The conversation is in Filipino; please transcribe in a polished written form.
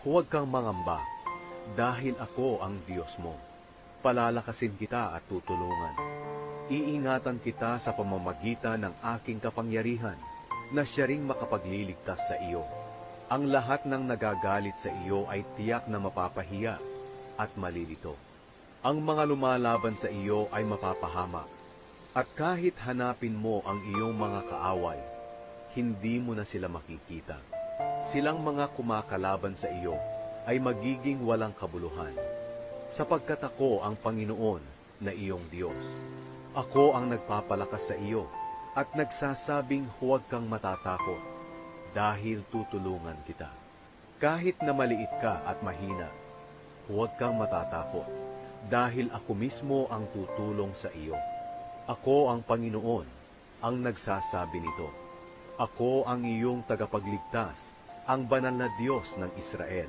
Huwag kang mangamba, dahil ako ang Diyos mo. Palalakasin kita at tutulungan. Iingatan kita sa pamamagitan ng aking kapangyarihan, na siya ring makapagliligtas sa iyo. Ang lahat ng nagagalit sa iyo ay tiyak na mapapahiya at malilito. Ang mga lumalaban sa iyo ay mapapahamak. At kahit hanapin mo ang iyong mga kaaway, hindi mo na sila makikita. Silang mga kumakalaban sa iyo ay magiging walang kabuluhan, sapagkat ako ang Panginoon na iyong Diyos. Ako ang nagpapalakas sa iyo at nagsasabing huwag kang matatakot, dahil tutulungan kita. Kahit na maliit ka at mahina, huwag kang matatakot, dahil ako mismo ang tutulong sa iyo. Ako ang Panginoon, ang nagsasabi nito. Ako ang iyong tagapagligtas, ang banal na Diyos ng Israel.